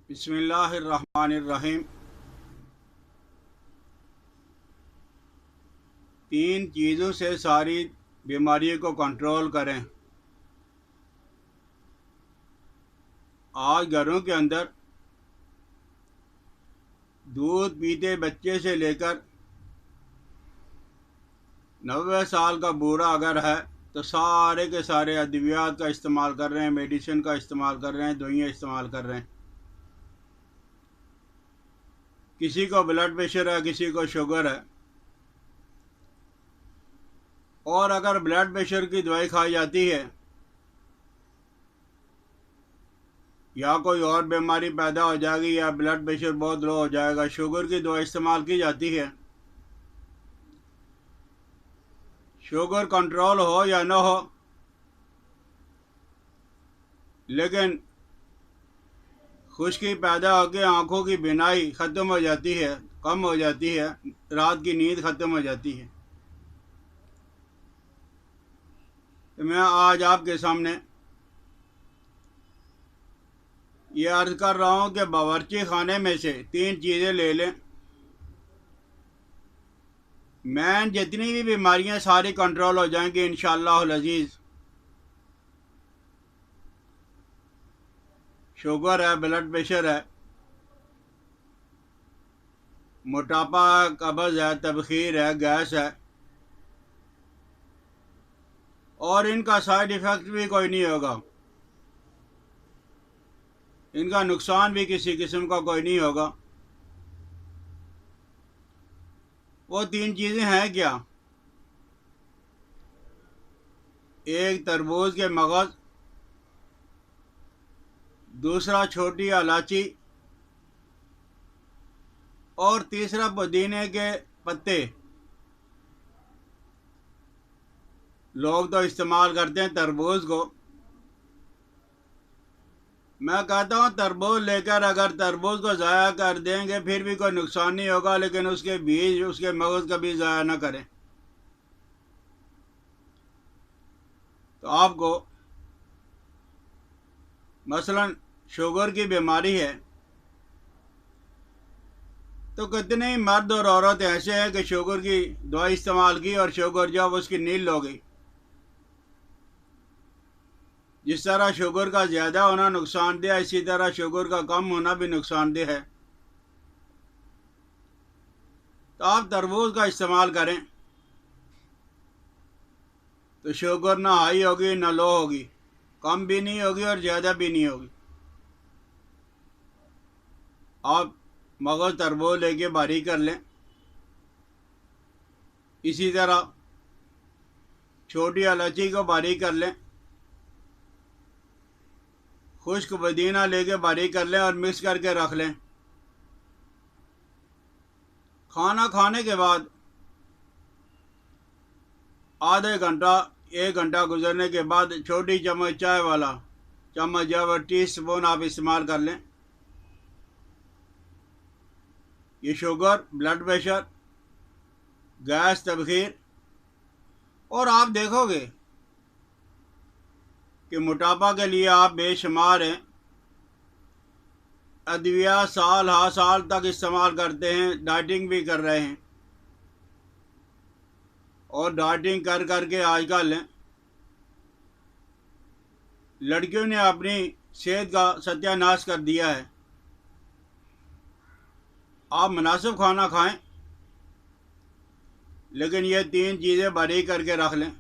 बिस्मिल्लाहिर्रहमानिर्रहीम। तीन चीज़ों से सारी बीमारियों को कंट्रोल करें। आज घरों के अंदर दूध पीते बच्चे से लेकर 90 साल का बूढ़ा अगर है तो सारे के सारे अद्वियात का इस्तेमाल कर रहे हैं, मेडिसिन का इस्तेमाल कर रहे हैं, दवाइयाँ इस्तेमाल कर रहे हैं। किसी को ब्लड प्रेशर है, किसी को शुगर है, और अगर ब्लड प्रेशर की दवाई खाई जाती है या कोई और बीमारी पैदा हो जाएगी या ब्लड प्रेशर बहुत लो हो जाएगा, शुगर की दवाई इस्तेमाल की जाती है। शुगर कंट्रोल हो या ना हो, लेकिन खुश्की पैदा होकर आँखों की बीनाई ख़त्म हो जाती है, कम हो जाती है, रात की नींद ख़त्म हो जाती है। तो मैं आज आपके सामने ये अर्ज़ कर रहा हूँ कि बावर्ची खाने में से तीन चीज़ें ले लें, मैन जितनी भी बीमारियाँ सारी कंट्रोल हो जाएंगी इंशाअल्लाह अज़ीज़। शुगर है, ब्लड प्रेशर है, मोटापा, कब्ज़ है, तबखीर है, गैस है, और इनका साइड इफ़ेक्ट भी कोई नहीं होगा, इनका नुकसान भी किसी किस्म का कोई नहीं होगा। वो तीन चीज़ें हैं क्या? एक तरबूज के मगज़, दूसरा छोटी इलायची, और तीसरा पुदीने के पत्ते। लोग तो इस्तेमाल करते हैं तरबूज को। मैं कहता हूँ तरबूज लेकर अगर तरबूज को ज़ाया कर देंगे फिर भी कोई नुकसान नहीं होगा, लेकिन उसके बीज, उसके मगज़ कभी ज़ाया ना करें। तो आपको मसलन शुगर की बीमारी है तो कितने ही मर्द और औरत ऐसे हैं कि शुगर की दवाई इस्तेमाल की और शुगर जब उसकी नील हो गई। जिस तरह शुगर का ज़्यादा होना नुकसानदेह है, इसी तरह शुगर का कम होना भी नुकसानदेह है। तो आप तरबूज का इस्तेमाल करें तो शुगर ना हाई होगी ना लो होगी, कम भी नहीं होगी और ज़्यादा भी नहीं होगी। आप मगज़ तरबूज लेके बारीक कर लें। इसी तरह छोटी इलायची को बारीक कर लें, खुश्क पुदीना लेके बारीक कर लें और मिक्स करके रख लें। खाना खाने के बाद आधे घंटा, 1 घंटा गुजरने के बाद छोटी चम्मच चाय वाला चम्मच या वह टी स्पून आप इस्तेमाल कर लें। ये शुगर, ब्लड प्रेशर, गैस, तबखीर, और आप देखोगे कि मोटापा के लिए आप बेशुमार हैं, अद्विया साल हा साल तक इस्तेमाल करते हैं, डाइटिंग भी कर रहे हैं, और डाइटिंग कर करके आजकल लड़कियों ने अपनी सेहत का सत्यानाश कर दिया है। आप मुनासिब खाना खाएं, लेकिन ये तीन चीज़ें बारीक करके रख लें।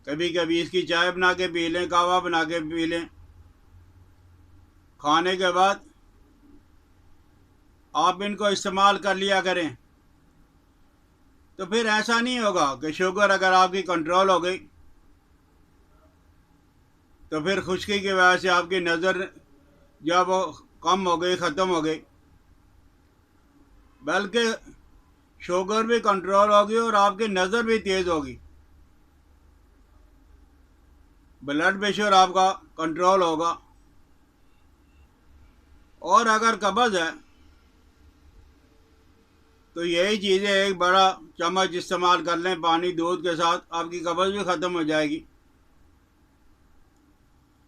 कभी कभी इसकी चाय बना के पी लें, कहवा बना के पी लें। खाने के बाद आप इनको इस्तेमाल कर लिया करें, तो फिर ऐसा नहीं होगा कि शुगर अगर आपकी कंट्रोल हो गई तो फिर खुश्की की वजह से आपकी नज़र जब वो कम हो गई, ख़त्म हो गई, बल्कि शुगर भी कंट्रोल होगी और आपकी नज़र भी तेज़ होगी, ब्लड प्रेशर आपका कंट्रोल होगा। और अगर कब्ज़ है तो यही चीज़ें एक बड़ा चम्मच इस्तेमाल कर लें पानी दूध के साथ, आपकी कब्ज़ भी ख़त्म हो जाएगी।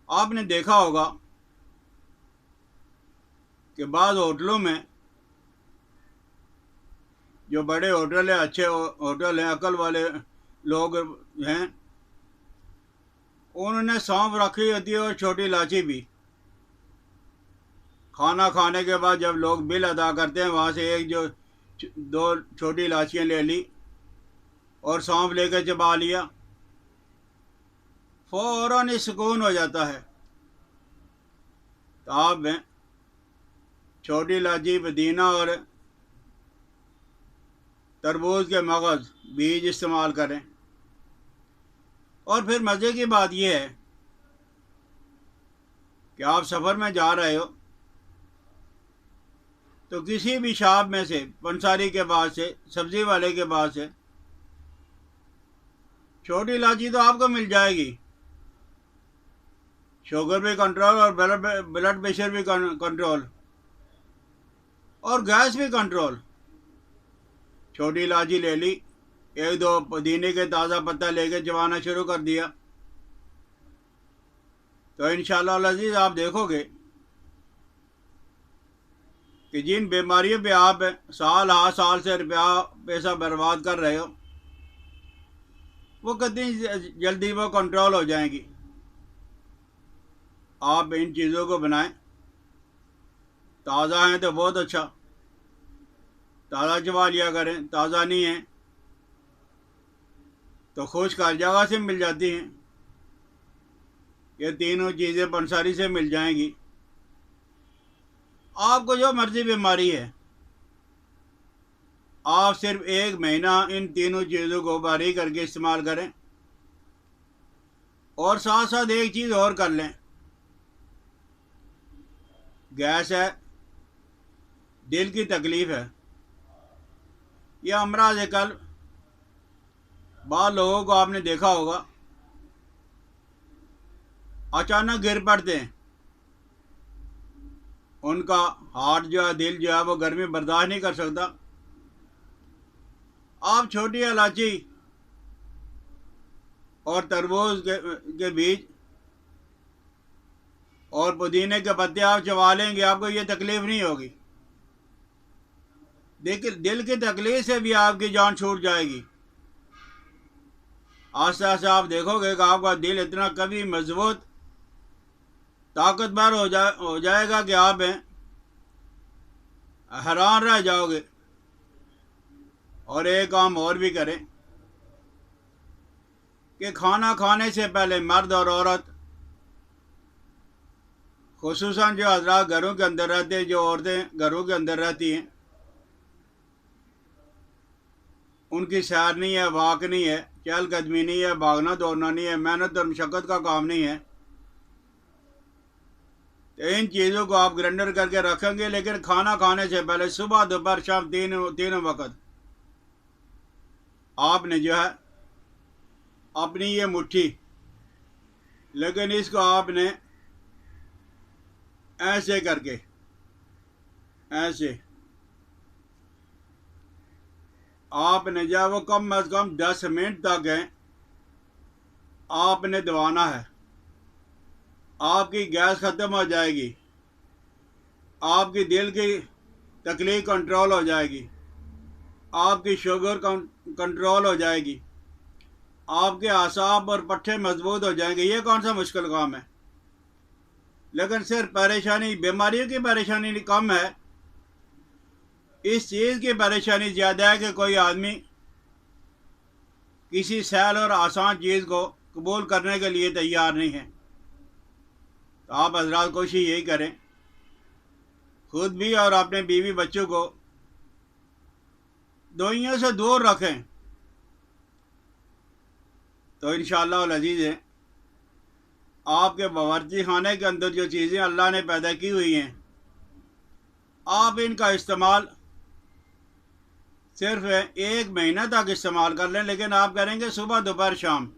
आपने देखा होगा कि बाज़ होटलों में, जो बड़े होटल हैं, अच्छे होटल हैं, अकल वाले लोग हैं, उन्होंने सौंफ रखी होती है और छोटी इलायची भी। खाना खाने के बाद जब लोग बिल अदा करते हैं, वहाँ से एक जो दो छोटी इलायचियाँ ले ली और सौंफ लेकर चबा लिया, फ़ौरन ही सुकून हो जाता है। तो आप छोटी इलायची, पुदीना और तरबूज के मगज़, बीज इस्तेमाल करें। और फिर मज़े की बात यह है कि आप सफ़र में जा रहे हो तो किसी भी शॉप में से, पंसारी के पास से, सब्ज़ी वाले के पास से छोटी इलायची तो आपको मिल जाएगी। शुगर भी कंट्रोल और ब्लड प्रेशर भी कंट्रोल और गैस भी कंट्रोल। छोटी इलायची ले ली, एक दो पुदीने के ताज़ा पत्ता लेके चबाना शुरू कर दिया, तो इंशाअल्लाह अज़ीज़ आप देखोगे कि जिन बीमारियों पे आप साल हाथ साल से रुपया पैसा बर्बाद कर रहे हो, वो कितनी जल्दी वो कंट्रोल हो जाएंगी। आप इन चीज़ों को बनाएं। ताज़ा हैं तो बहुत अच्छा, ताज़ा चबा लिया करें। ताज़ा नहीं है तो खुश्क हर जगह से मिल जाती हैं। ये तीनों चीज़ें पंसारी से मिल जाएंगी। आपको जो मर्ज़ी बीमारी है, आप सिर्फ 1 महीना इन तीनों चीज़ों को बारीक करके इस्तेमाल करें। और साथ साथ एक चीज़ और कर लें, गैस है, दिल की तकलीफ़ है, यह अमराज कल बाद लोगों को आपने देखा होगा अचानक गिर पड़ते हैं। उनका हार्ट जो है, दिल जो है, वो गर्मी बर्दाश्त नहीं कर सकता। आप छोटी इलायची और तरबूज के बीज और पुदीने के पत्ते आप चबा लेंगे, आपको ये तकलीफ़ नहीं होगी। देखिए, दिल की तकलीफ से भी आपकी जान छूट जाएगी। आस्ते आस्ते आप देखोगे कि आपका दिल इतना कभी मजबूत, ताकतवर हो जाएगा कि आप हैरान रह जाओगे। और एक काम और भी करें कि खाना खाने से पहले मर्द और औरत, खुसूसन जो हजरात घरों के अंदर रहते हैं, जो औरतें घरों के अंदर रहती हैं, उनकी सैर नहीं है, वाक नहीं है, चहलकदमी नहीं है, भागना दौड़ना नहीं है, मेहनत और मशक्क़त का काम नहीं है। तो इन चीज़ों को आप ग्राइंडर करके रखेंगे, लेकिन खाना खाने से पहले सुबह दोपहर शाम तीनों वक्त आपने जो है अपनी ये मुट्ठी, लेकिन इसको आपने ऐसे करके, ऐसे आपने जो है वो कम अज़ कम 10 मिनट तक है आपने दबाना है। आपकी गैस ख़त्म हो जाएगी, आपकी दिल की तकलीफ कंट्रोल हो जाएगी, आपकी शुगर कंट्रोल हो जाएगी, आपके आसाब और पट्टे मजबूत हो जाएंगे। ये कौन सा मुश्किल काम है। लेकिन सिर्फ परेशानी, बीमारियों की परेशानी कम है, इस चीज़ की परेशानी ज़्यादा है कि कोई आदमी किसी सहल और आसान चीज़ को कबूल करने के लिए तैयार नहीं है। तो आप हजरात कोशिश यही करें, खुद भी और अपने बीवी बच्चों को दवाइयों से दूर रखें, तो इंशाअल्लाह अज़ीज़ है आपके बावर्ची खाने के अंदर जो चीज़ें अल्लाह ने पैदा की हुई हैं, आप इनका इस्तेमाल सिर्फ 1 महीना तक इस्तेमाल कर लें। लेकिन आप करेंगे सुबह दोपहर शाम,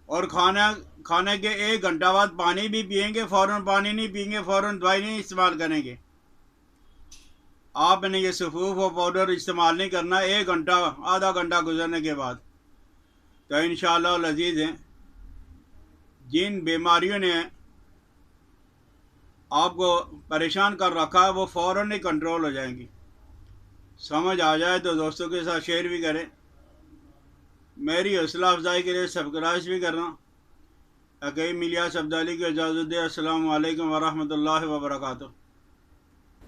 और खाने के 1 घंटा बाद पानी भी पिएंगे, फ़ौरन पानी नहीं पिएंगे, फ़ौरन दवाई नहीं इस्तेमाल करेंगे। आपने ये सफ़ूफ और पाउडर इस्तेमाल नहीं करना 1 घंटा, आधा घंटा गुजरने के बाद। तो इंशाअल्लाह अज़ीज़ हैं जिन बीमारियों ने आपको परेशान कर रखा है वो फ़ौरन ही कंट्रोल हो जाएंगी। समझ आ जाए तो दोस्तों के साथ शेयर भी करें, मेरी हौसला अफजाई के लिए सब्सक्राइब भी करना। अकीम इलियास अब्दाली को इजाज़त दे। अस्सलामु अलैकुम वरहमतुल्लाहि वबरकातुहू।